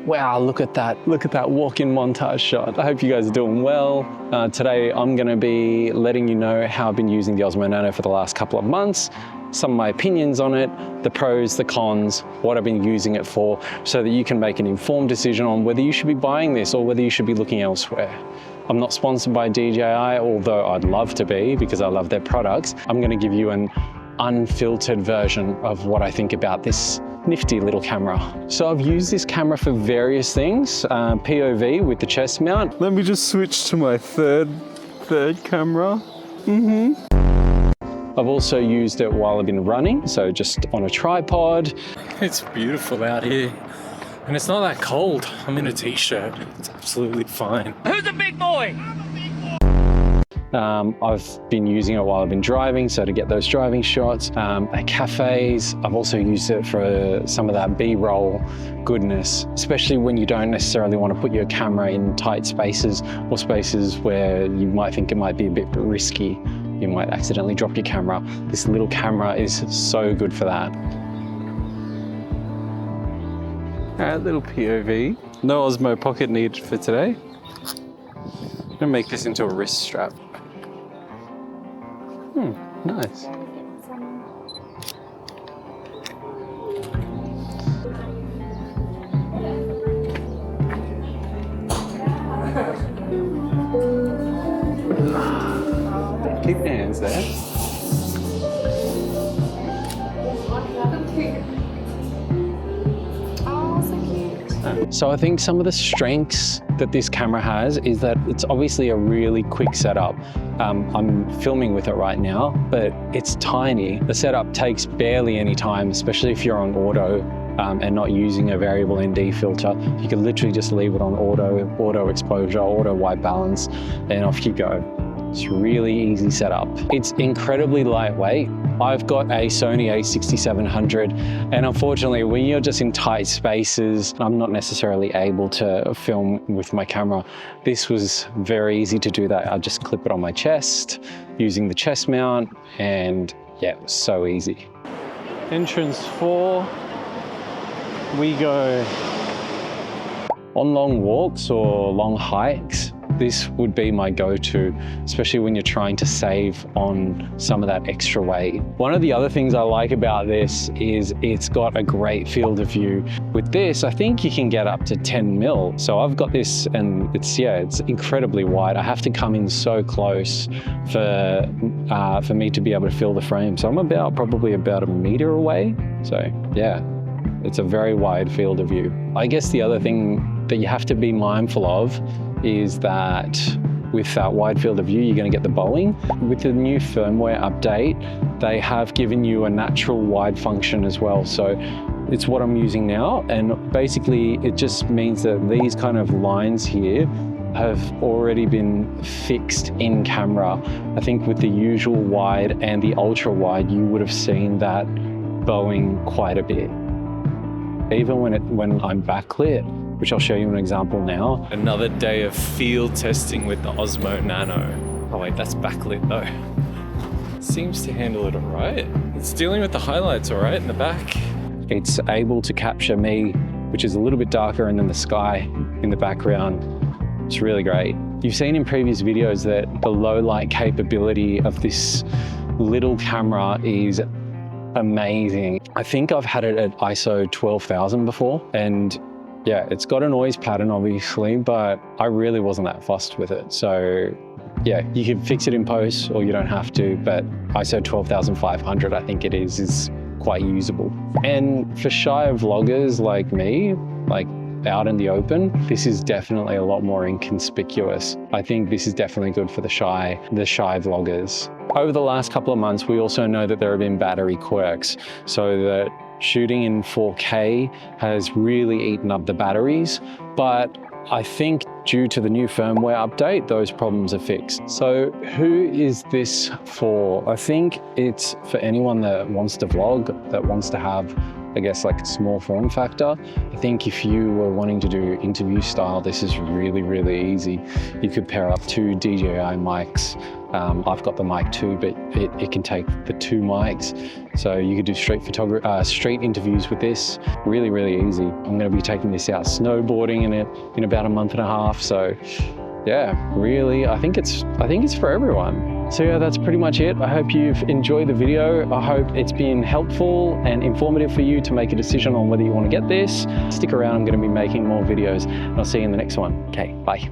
Wow, look at that walk-in montage shot. I hope you guys are doing well. Today I'm gonna be letting you know how I've been using the Osmo Nano for the last couple of months, some of my opinions on it, the pros, the cons, what I've been using it for, so that you can make an informed decision on whether you should be buying this or whether you should be looking elsewhere. I'm not sponsored by DJI, although I'd love to be because I love their products. I'm gonna give you an unfiltered version of what I think about this nifty little camera. So I've used this camera for various things, POV with the chest mount. Let me just switch to my third camera. I've also used it while I've been running, so just on a tripod. It's beautiful out here. And it's not that cold. I'm in a t-shirt. It's absolutely fine. Who's a big boy? I've been using it while I've been driving, so to get those driving shots. At cafes, I've also used it for some of that B-roll goodness, especially when you don't necessarily want to put your camera in tight spaces or spaces where you might think it might be a bit risky. You might accidentally drop your camera. This little camera is so good for that. All right, little POV. No Osmo Pocket needed for today. I'm gonna make this into a wrist strap. Nice. Keep your hands there. So I think some of the strengths that this camera has is that it's obviously a really quick setup. I'm filming with it right now, but it's tiny. The setup takes barely any time, especially if you're on auto and not using a variable ND filter. You can literally just leave it on auto exposure, auto white balance, and off you go. It's really easy setup. It's incredibly lightweight. I've got a Sony a6700, and unfortunately when you're just in tight spaces, I'm not necessarily able to film with my camera. This was very easy to do that. I just clip it on my chest using the chest mount, and yeah, it was so easy. Entrance 4, we go on long walks or long hikes. This would be my go-to, especially when you're trying to save on some of that extra weight. One of the other things I like about this is it's got a great field of view. With this, I think you can get up to 10 mil. So I've got this and it's incredibly wide. I have to come in so close for me to be able to fill the frame. So I'm probably about a meter away. So yeah, it's a very wide field of view. I guess the other thing that you have to be mindful of is that with that wide field of view, you're going to get the bowing. With the new firmware update, they have given you a natural wide function as well. So it's what I'm using now. And basically it just means that these kind of lines here have already been fixed in camera. I think with the usual wide and the ultra wide, you would have seen that bowing quite a bit. Even when I'm backlit, which I'll show you an example now. Another day of field testing with the Osmo Nano. Oh wait, that's backlit though. Seems to handle it all right. It's dealing with the highlights all right in the back. It's able to capture me, which is a little bit darker, and then the sky in the background. It's really great. You've seen in previous videos that the low light capability of this little camera is amazing. I think I've had it at ISO 12,000 before, and yeah, it's got a noise pattern obviously, but I really wasn't that fussed with it. So yeah, you can fix it in post or you don't have to, but ISO 12,500 I think it is quite usable. And for shy vloggers like me, like out in the open, this is definitely a lot more inconspicuous. I think this is definitely good for the shy vloggers. Over the last couple of months, we also know that there have been battery quirks, so that shooting in 4K has really eaten up the batteries, but I think due to the new firmware update, those problems are fixed. So who is this for? I think it's for anyone that wants to vlog, that wants to have, I guess, like a small form factor. I think if you were wanting to do interview style, this is really, really easy. You could pair up two DJI mics I've got the mic too, but it can take the 2 mics. So you could do street interviews with this. Really, really easy. I'm going to be taking this out snowboarding in about a month and a half. So yeah, really, I think it's for everyone. So yeah, that's pretty much it. I hope you've enjoyed the video. I hope it's been helpful and informative for you to make a decision on whether you want to get this. Stick around, I'm going to be making more videos, and I'll see you in the next one. Okay, bye.